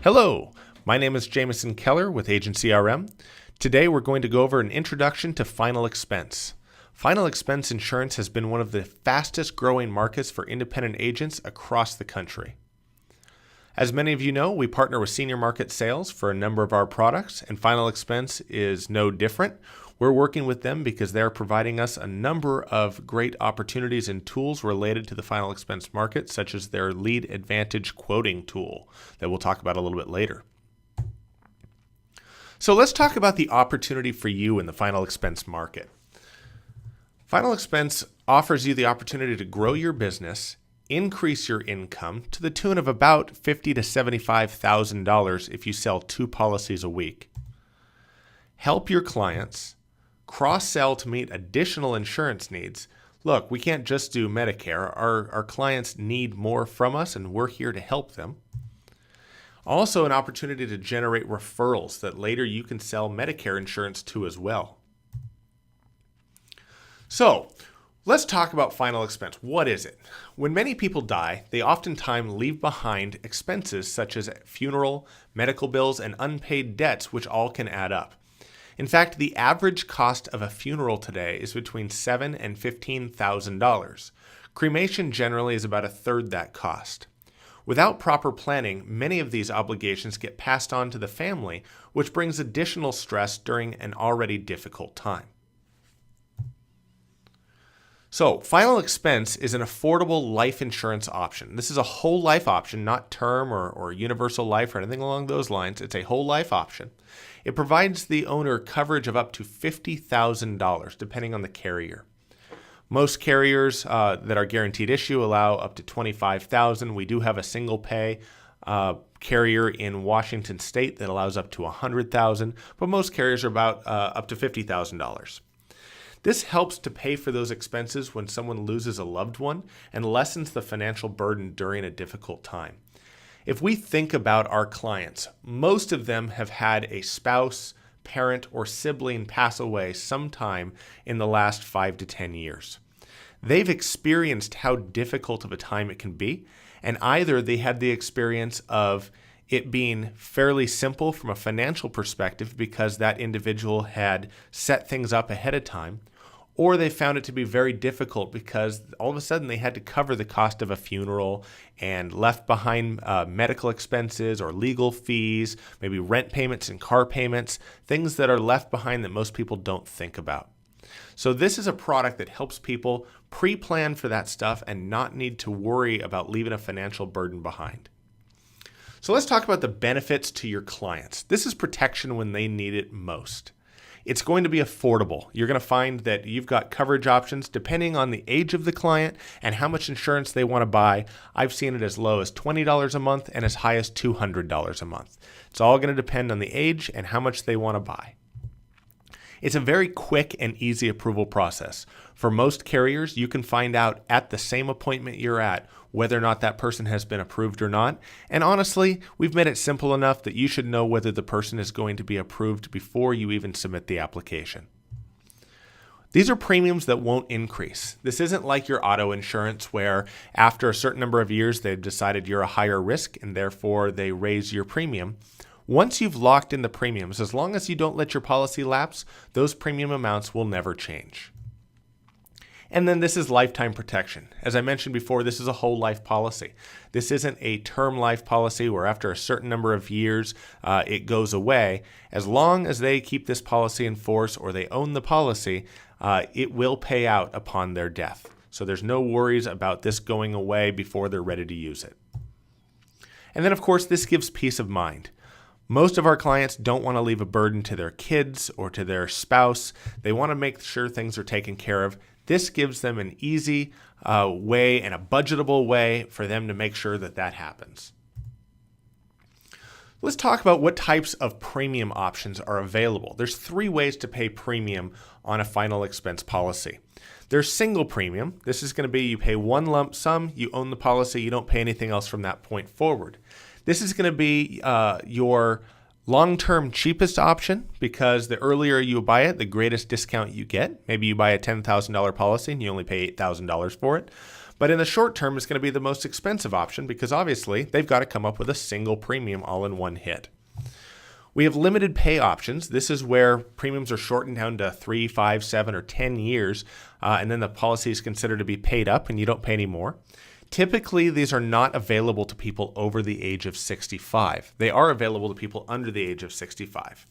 Hello, my name is Jameson Keller with Agency RM. Today we're going to go over an introduction to final expense. Final expense insurance has been one of the fastest growing markets for independent agents across the country. As many of you know, we partner with Senior Market Sales for a number of our products, and Final Expense is no different. We're working with them because they're providing us a number of great opportunities and tools related to the final expense market, such as their Lead Advantage quoting tool that we'll talk about a little bit later. So let's talk about the opportunity for you in the final expense market. Final expense offers you the opportunity to grow your business, increase your income to the tune of about $50,000 to $75,000 if you sell 2 policies a week. Help your clients cross-sell to meet additional insurance needs. Look, we can't just do Medicare. Our clients need more from us, and we're here to help them. Also, an opportunity to generate referrals that later you can sell Medicare insurance to as well. So, let's talk about final expense. What is it? When many people die, they oftentimes leave behind expenses such as funeral, medical bills, and unpaid debts, which all can add up. In fact, the average cost of a funeral today is between $7,000 and $15,000. Cremation generally is about a third that cost. Without proper planning, many of these obligations get passed on to the family, which brings additional stress during an already difficult time. So, final expense is an affordable life insurance option. This is a whole life option, not term or universal life or anything along those lines. It's a whole life option. It provides the owner coverage of up to $50,000, depending on the carrier. Most carriers that are guaranteed issue allow up to $25,000. We do have a single pay carrier in Washington State that allows up to $100,000, but most carriers are about up to $50,000. This helps to pay for those expenses when someone loses a loved one and lessens the financial burden during a difficult time. If we think about our clients, most of them have had a spouse, parent, or sibling pass away sometime in the last 5 to 10 years. They've experienced how difficult of a time it can be, and either they had the experience of it being fairly simple from a financial perspective because that individual had set things up ahead of time, or they found it to be very difficult because all of a sudden they had to cover the cost of a funeral and left behind medical expenses or legal fees, maybe rent payments and car payments, things that are left behind that most people don't think about. So this is a product that helps people pre-plan for that stuff and not need to worry about leaving a financial burden behind. So let's talk about the benefits to your clients. This is protection when they need it most. It's going to be affordable. You're going to find that you've got coverage options depending on the age of the client and how much insurance they want to buy. I've seen it as low as $20 a month and as high as $200 a month. It's all going to depend on the age and how much they want to buy. It's a very quick and easy approval process. For most carriers, you can find out at the same appointment you're at whether or not that person has been approved or not. And honestly, we've made it simple enough that you should know whether the person is going to be approved before you even submit the application. These are premiums that won't increase. This isn't like your auto insurance where after a certain number of years, they've decided you're a higher risk and therefore they raise your premium. Once you've locked in the premiums, as long as you don't let your policy lapse, those premium amounts will never change. And then this is lifetime protection. As I mentioned before, this is a whole life policy. This isn't a term life policy where after a certain number of years it goes away. As long as they keep this policy in force or they own the policy, it will pay out upon their death. So there's no worries about this going away before they're ready to use it. And then, of course, this gives peace of mind. Most of our clients don't want to leave a burden to their kids or to their spouse. They want to make sure things are taken care of. This gives them an easy way and a budgetable way for them to make sure that that happens. Let's talk about what types of premium options are available. There's 3 ways to pay premium on a final expense policy. There's single premium. This is going to be you pay one lump sum, you own the policy, you don't pay anything else from that point forward. This is going to be your long-term cheapest option because the earlier you buy it, the greatest discount you get. Maybe you buy a $10,000 policy and you only pay $8,000 for it. But in the short term, it's going to be the most expensive option because obviously they've got to come up with a single premium all in one hit. We have limited pay options. This is where premiums are shortened down to 3, 5, 7, or 10 years, and then the policy is considered to be paid up and you don't pay any more. Typically, these are not available to people over the age of 65. They are available to people under the age of 65.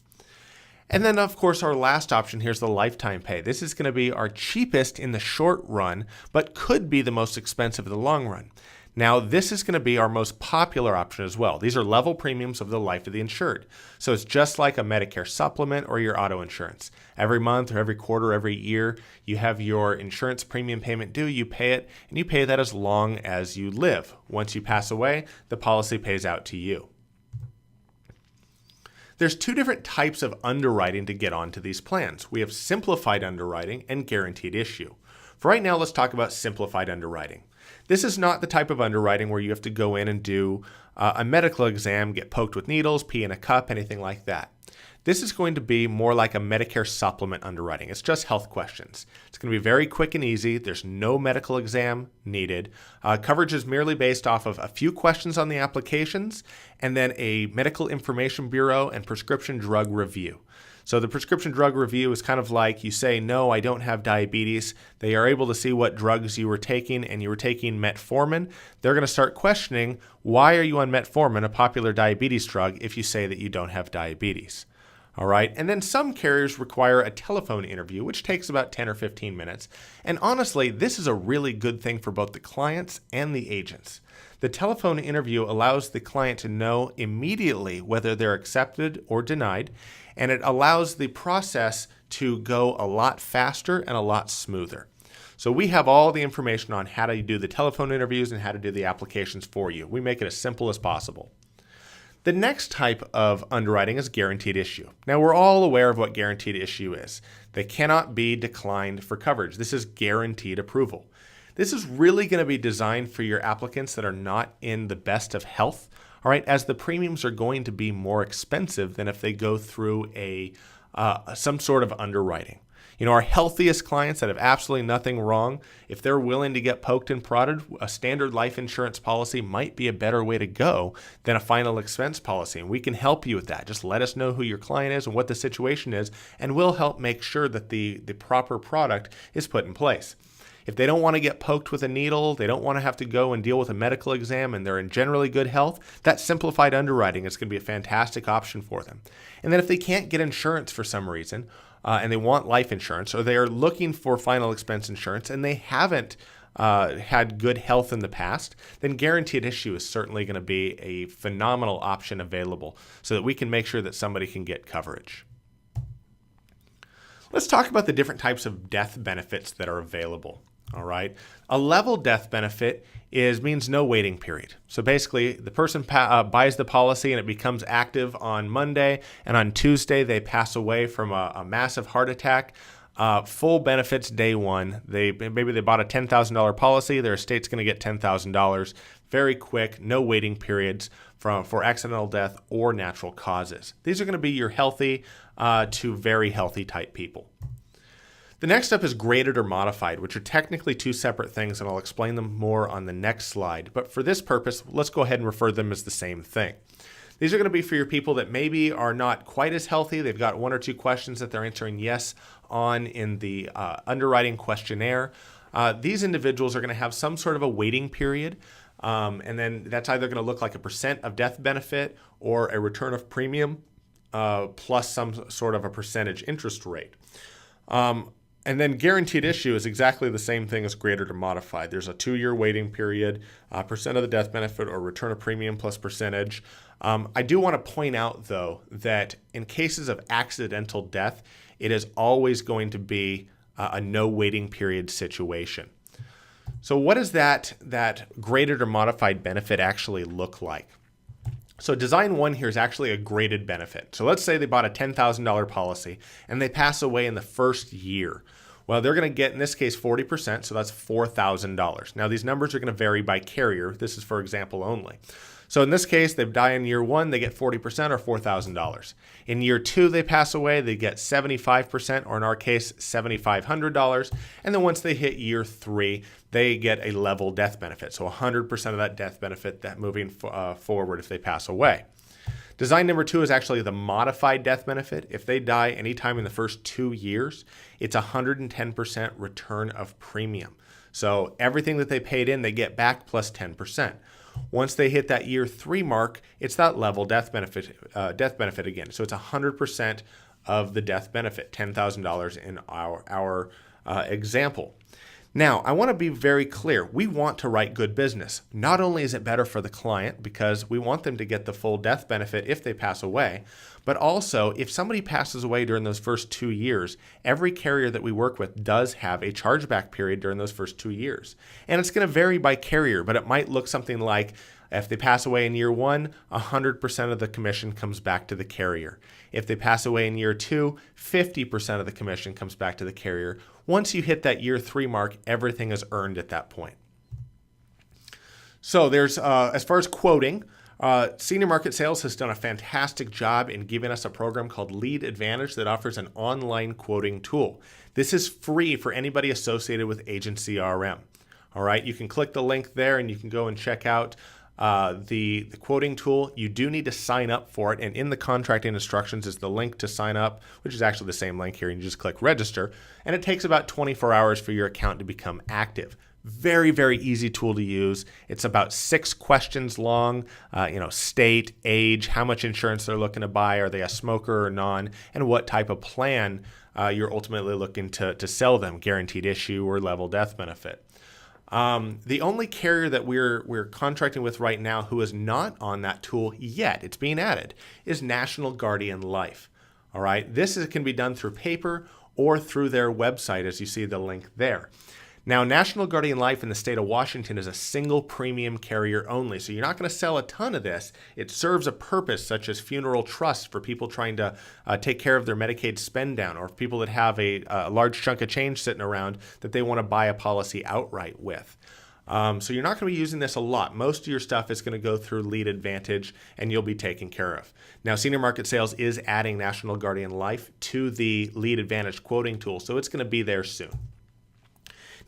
And then, of course, our last option here is the lifetime pay. This is going to be our cheapest in the short run, but could be the most expensive in the long run. Now, this is going to be our most popular option as well. These are level premiums of the life of the insured. So it's just like a Medicare supplement or your auto insurance. Every month or every quarter, every year, you have your insurance premium payment due, you pay it, and you pay that as long as you live. Once you pass away, the policy pays out to you. There's two different types of underwriting to get onto these plans. We have simplified underwriting and guaranteed issue. For right now, let's talk about simplified underwriting. This is not the type of underwriting where you have to go in and do a medical exam, get poked with needles, pee in a cup, anything like that. This is going to be more like a Medicare supplement underwriting. It's just health questions. It's going to be very quick and easy. There's no medical exam needed. Coverage is merely based off of a few questions on the applications and then a medical information bureau and prescription drug review. So the prescription drug review is kind of like you say, no, I don't have diabetes. They are able to see what drugs you were taking, and you were taking metformin. They're going to start questioning, why are you on metformin, a popular diabetes drug, if you say that you don't have diabetes? All right. And then some carriers require a telephone interview, which takes about 10 or 15 minutes. And honestly, this is a really good thing for both the clients and the agents. The telephone interview allows the client to know immediately whether they're accepted or denied, and it allows the process to go a lot faster and a lot smoother. So we have all the information on how to do the telephone interviews and how to do the applications for you. We make it as simple as possible. The next type of underwriting is guaranteed issue. Now, we're all aware of what guaranteed issue is. They cannot be declined for coverage. This is guaranteed approval. This is really going to be designed for your applicants that are not in the best of health, all right, as the premiums are going to be more expensive than if they go through some sort of underwriting. You know, our healthiest clients that have absolutely nothing wrong, if they're willing to get poked and prodded, a standard life insurance policy might be a better way to go than a final expense policy. And we can help you with that. Just let us know who your client is and what the situation is, and we'll help make sure that the proper product is put in place. If they don't want to get poked with a needle, they don't want to have to go and deal with a medical exam, and they're in generally good health, that simplified underwriting is going to be a fantastic option for them. And then if they can't get insurance for some reason, and they want life insurance, or they are looking for final expense insurance, and they haven't had good health in the past, then guaranteed issue is certainly going to be a phenomenal option available so that we can make sure that somebody can get coverage. Let's talk about the different types of death benefits that are available. All right. ALevel death benefit means no waiting period. So basically, the person buys the policy and it becomes active on Monday, and on Tuesday they pass away from a massive heart attack. Full benefits day one. Maybe they bought a $10,000 policy. Their estate's going to get $10,000. Very quick, no waiting periods for accidental death or natural causes. These are going to be your healthy to very healthy type people. The next up is graded or modified, which are technically two separate things, and I'll explain them more on the next slide. But for this purpose, let's go ahead and refer them as the same thing. These are going to be for your people that maybe are not quite as healthy. They've got one or two questions that they're answering yes on in the underwriting questionnaire. These individuals are going to have some sort of a waiting period, and then that's either going to look like a percent of death benefit or a return of premium plus some sort of a percentage interest rate. And then guaranteed issue is exactly the same thing as graded or modified. There's a 2-year waiting period, percent of the death benefit or return of premium plus percentage. I do want to point out, though, that in cases of accidental death, it is always going to be a no waiting period situation. So what does that graded or modified benefit actually look like? So design one here is actually a graded benefit. So let's say they bought a $10,000 policy and they pass away in the first year. Well, they're going to get, in this case, 40%, so that's $4,000. Now, these numbers are going to vary by carrier. This is for example only. So in this case, they die in year 1, they get 40% or $4,000. In year 2, they pass away, they get 75%, or in our case, $7,500. And then once they hit year 3, they get a level death benefit. So 100% of that death benefit that moving forward if they pass away. Design number 2 is actually the modified death benefit. If they die anytime in the first 2 years, it's 110% return of premium. So everything that they paid in, they get back plus 10%. Once they hit that year 3 mark, it's that level death benefit again. So it's 100% of the death benefit, $10,000 in our example. Now, I want to be very clear. We want to write good business. Not only is it better for the client because we want them to get the full death benefit if they pass away, but also if somebody passes away during those first 2 years, every carrier that we work with does have a chargeback period during those first 2 years. And it's going to vary by carrier, but it might look something like if they pass away in year 1, 100% of the commission comes back to the carrier. If they pass away in year 2, 50% of the commission comes back to the carrier. Once you hit that year 3 mark, everything is earned at that point. So there's, as far as quoting, Senior Market Sales has done a fantastic job in giving us a program called Lead Advantage that offers an online quoting tool. This is free for anybody associated with Agency RM. All right, you can click the link there and you can go and check out the quoting tool. You do need to sign up for it, and in the contracting instructions is the link to sign up, which is actually the same link here, and you just click register, and it takes about 24 hours for your account to become active. Very, very easy tool to use. It's about 6 questions long, state, age, how much insurance they're looking to buy, are they a smoker or non, and what type of plan you're ultimately looking to sell them, guaranteed issue or level death benefit. The only carrier that we're contracting with right now who is not on that tool yet, it's being added, is National Guardian Life. All right, this can be done through paper or through their website, as you see the link there. Now, National Guardian Life in the state of Washington is a single premium carrier only, so you're not going to sell a ton of this. It serves a purpose such as funeral trusts for people trying to take care of their Medicaid spend down, or people that have a large chunk of change sitting around that they want to buy a policy outright with. So you're not going to be using this a lot. Most of your stuff is going to go through Lead Advantage, and you'll be taken care of. Now, Senior Market Sales is adding National Guardian Life to the Lead Advantage quoting tool, so it's going to be there soon.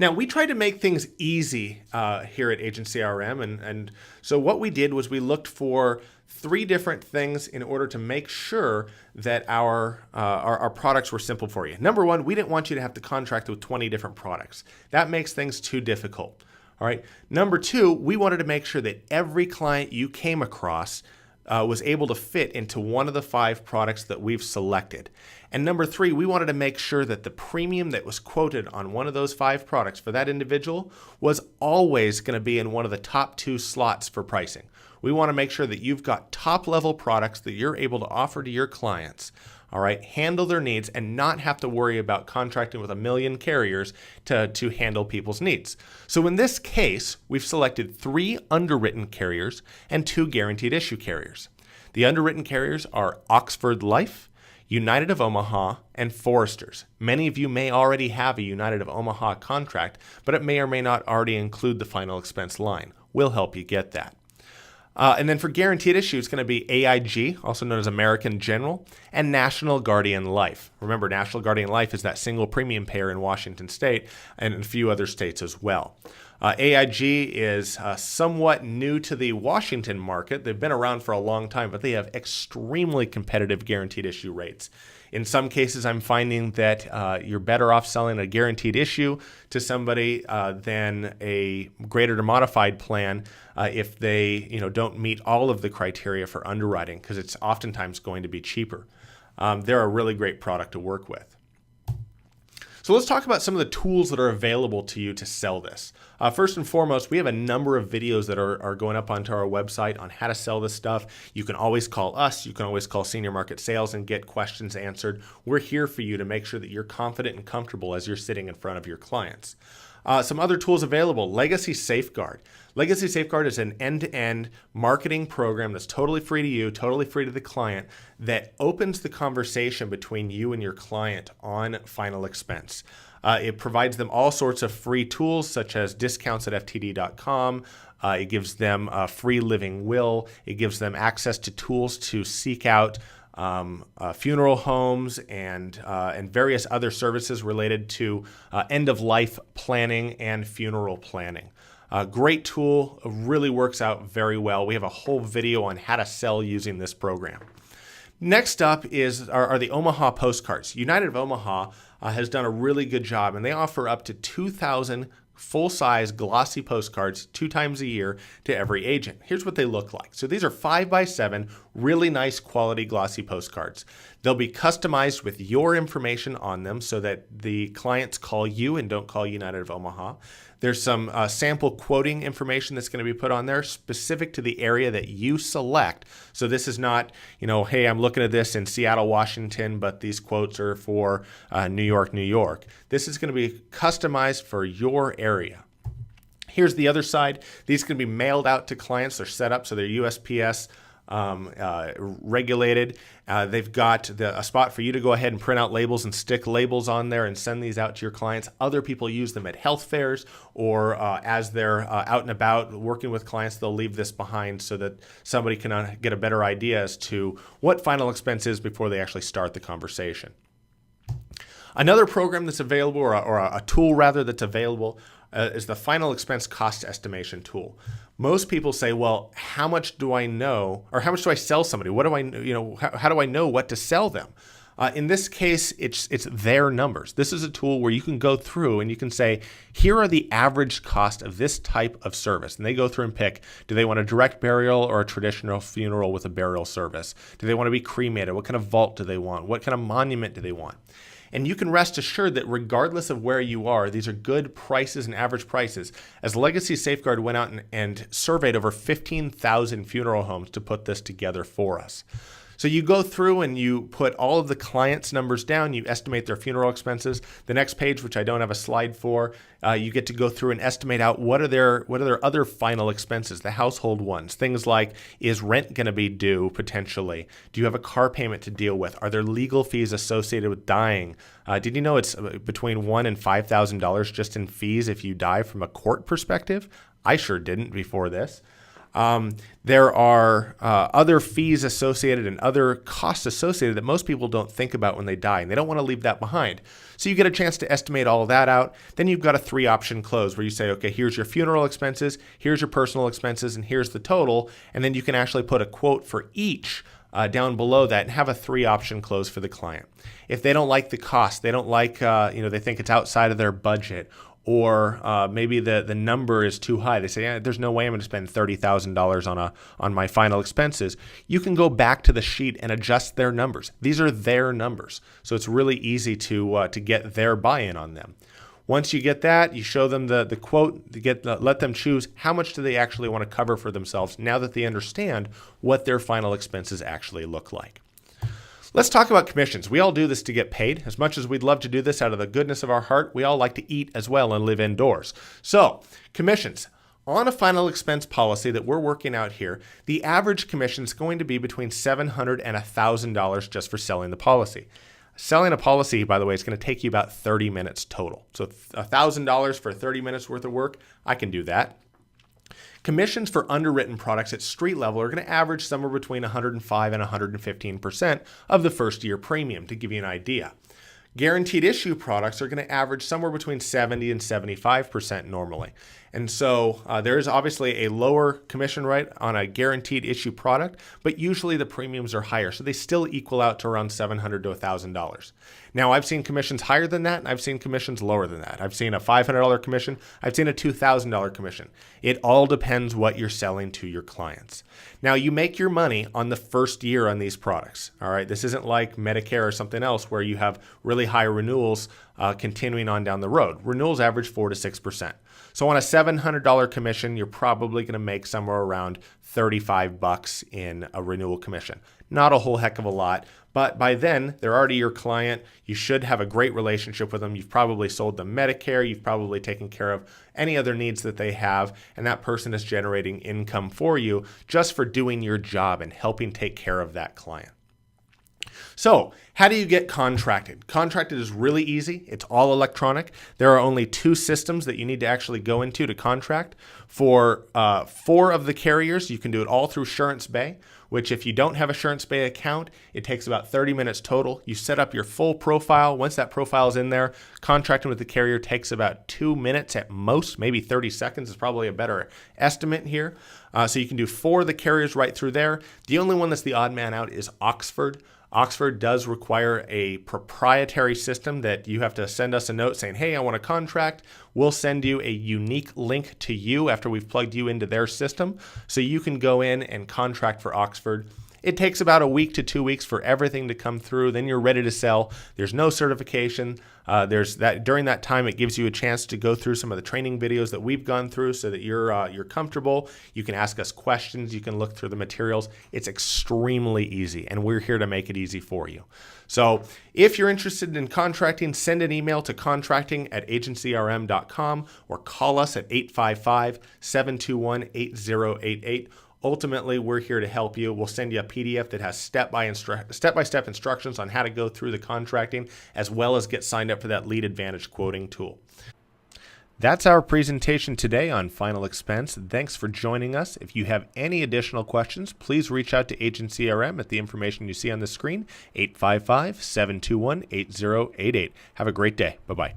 Now, we try to make things easy here at Agency RM, and so what we did was we looked for 3 different things in order to make sure that our products were simple for you. Number 1, we didn't want you to have to contract with 20 different products. That makes things too difficult. All right. Number 2, we wanted to make sure that every client you came across was able to fit into one of the 5 products that we've selected. And number 3, we wanted to make sure that the premium that was quoted on one of those 5 products for that individual was always going to be in one of the top 2 slots for pricing. We want to make sure that you've got top level products that you're able to offer to your clients. All right, handle their needs and not have to worry about contracting with a million carriers to handle people's needs. So in this case, we've selected 3 underwritten carriers and 2 guaranteed issue carriers. The underwritten carriers are Oxford Life, United of Omaha, and Foresters. Many of you may already have a United of Omaha contract, but it may or may not already include the final expense line. We'll help you get that. And then for guaranteed issue, it's going to be AIG, also known as American General, and National Guardian Life. Remember, National Guardian Life is that single premium payer in Washington State and in a few other states as well. AIG is somewhat new to the Washington market. They've been around for a long time, but they have extremely competitive guaranteed issue rates. In some cases, I'm finding that you're better off selling a guaranteed issue to somebody than a graded or modified plan if they don't meet all of the criteria for underwriting, because it's oftentimes going to be cheaper. They're a really great product to work with. So let's talk about some of the tools that are available to you to sell this. First and foremost, we have a number of videos that are going up onto our website on how to sell this stuff. You can always call us. You can always call Senior Market Sales and get questions answered. We're here for you to make sure that you're confident and comfortable as you're sitting in front of your clients. Some other tools available, Legacy Safeguard. Legacy Safeguard is an end-to-end marketing program that's totally free to you, totally free to the client, that opens the conversation between you and your client on final expense. It provides them all sorts of free tools, such as discounts at ftd.com. It gives them a free living will. It gives them access to tools to seek out funeral homes and various other services related to end-of-life planning and funeral planning. Great tool, really works out very well. We have a whole video on how to sell using this program. Next up are the Omaha Postcards. United of Omaha has done a really good job, and they offer up to 2,000 full-size glossy postcards 2 times a year to every agent. Here's what they look like. So these are 5x7, really nice quality glossy postcards. They'll be customized with your information on them so that the clients call you and don't call United of Omaha. There's some sample quoting information that's going to be put on there specific to the area that you select. So this is not, hey, I'm looking at this in Seattle, Washington, but these quotes are for New York, New York. This is going to be customized for your area. Here's the other side. These can be mailed out to clients. They're set up so they're USPS regulated. They've got a spot for you to go ahead and print out labels and stick labels on there and send these out to your clients. Other people use them at health fairs or as they're out and about working with clients, they'll leave this behind so that somebody can get a better idea as to what final expense is before they actually start the conversation. Another program that's available, or a tool rather that's available, is the final expense cost estimation tool. Most people say, well, how much do I know, or how much do I sell somebody? What do I, how do I know what to sell them? In this case, it's their numbers. This is a tool where you can go through and you can say, here are the average cost of this type of service. And they go through and pick, do they want a direct burial or a traditional funeral with a burial service? Do they want to be cremated? What kind of vault do they want? What kind of monument do they want? And you can rest assured that regardless of where you are, these are good prices and average prices. As Legacy Safeguard went out and surveyed over 15,000 funeral homes to put this together for us. So you go through and you put all of the clients' numbers down, you estimate their funeral expenses. The next page, which I don't have a slide for, you get to go through and estimate out what are their other final expenses, the household ones. Things like, is rent going to be due potentially? Do you have a car payment to deal with? Are there legal fees associated with dying? Did you know it's between $1,000 and $5,000 just in fees if you die from a court perspective? I sure didn't before this. There are other fees associated and other costs associated that most people don't think about when they die, and they don't want to leave that behind. So you get a chance to estimate all of that out. Then you've got a 3-option close where you say, okay, here's your funeral expenses, here's your personal expenses, and here's the total. And then you can actually put a quote for each down below that and have a 3-option close for the client. If they don't like the cost, they don't like, they think it's outside of their budget, or maybe the number is too high. They say, there's no way I'm going to spend $30,000 on my final expenses. You can go back to the sheet and adjust their numbers. These are their numbers, so it's really easy to get their buy-in on them. Once you get that, you show them the quote, let them choose how much do they actually want to cover for themselves now that they understand what their final expenses actually look like. Let's talk about commissions. We all do this to get paid. As much as we'd love to do this out of the goodness of our heart, we all like to eat as well and live indoors. So, commissions. On a final expense policy that we're working out here, the average commission is going to be between $700 and $1,000 just for selling the policy. Selling a policy, by the way, is going to take you about 30 minutes total. So $1,000 for 30 minutes worth of work, I can do that. Commissions for underwritten products at street level are going to average somewhere between 105 and 115% of the first year premium, to give you an idea. Guaranteed issue products are going to average somewhere between 70 and 75% normally. And so there is obviously a lower commission rate on a guaranteed issue product, but usually the premiums are higher. So they still equal out to around $700 to $1,000. Now, I've seen commissions higher than that, and I've seen commissions lower than that. I've seen a $500 commission. I've seen a $2,000 commission. It all depends what you're selling to your clients. Now, you make your money on the first year on these products. All right, this isn't like Medicare or something else where you have really high renewals continuing on down the road. Renewals average 4 to 6%. So on a $700 commission, you're probably going to make somewhere around $35 in a renewal commission. Not a whole heck of a lot, but by then, they're already your client. You should have a great relationship with them. You've probably sold them Medicare. You've probably taken care of any other needs that they have, and that person is generating income for you just for doing your job and helping take care of that client. So, how do you get contracted? Contracted is really easy. It's all electronic. There are only 2 systems that you need to actually go into to contract. For 4 of the carriers, you can do it all through Surance Bay, which if you don't have a Surance Bay account, it takes about 30 minutes total. You set up your full profile. Once that profile is in there, contracting with the carrier takes about 2 minutes at most, maybe 30 seconds is probably a better estimate here. So you can do 4 of the carriers right through there. The only one that's the odd man out is Oxford. Oxford does require a proprietary system that you have to send us a note saying, hey, I want a contract. We'll send you a unique link to you after we've plugged you into their system so you can go in and contract for Oxford. It takes about a week to 2 weeks for everything to come through. Then you're ready to sell. There's no certification. During that time, it gives you a chance to go through some of the training videos that we've gone through so that you're comfortable. You can ask us questions. You can look through the materials. It's extremely easy, and we're here to make it easy for you. So if you're interested in contracting, send an email to contracting@agencyrm.com or call us at 855-721-8088. Ultimately, we're here to help you. We'll send you a PDF that has step-by-step instructions on how to go through the contracting, as well as get signed up for that Lead Advantage quoting tool. That's our presentation today on final expense. Thanks for joining us. If you have any additional questions, please reach out to Agent CRM at the information you see on the screen, 855-721-8088. Have a great day. Bye-bye.